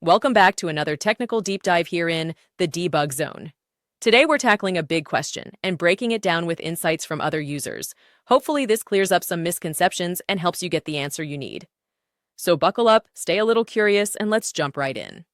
Welcome back to another technical deep dive here in the debug zone. Today we're tackling a big question and breaking it down with insights from other users. Hopefully this clears up some misconceptions and helps you get the answer you need. So buckle up, stay a little curious, and let's jump right in.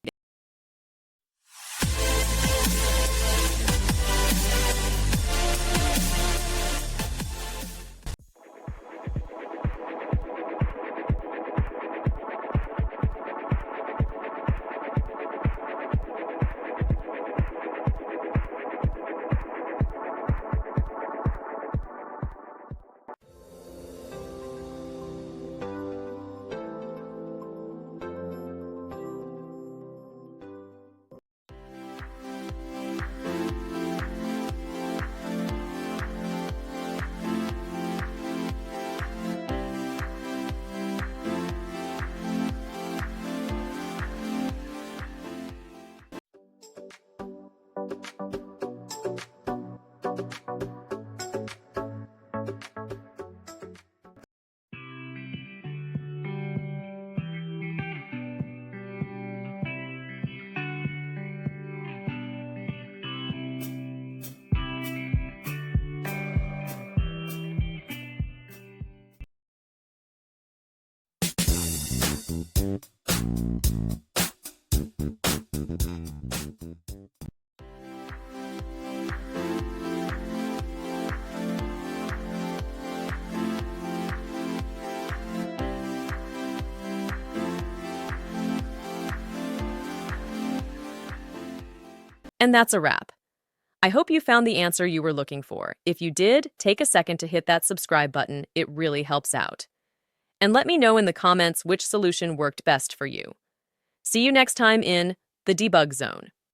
And that's a wrap. I hope you found the answer you were looking for. If you did, take a second to hit that subscribe button. It really helps out. And let me know in the comments which solution worked best for you. See you next time in the debug zone.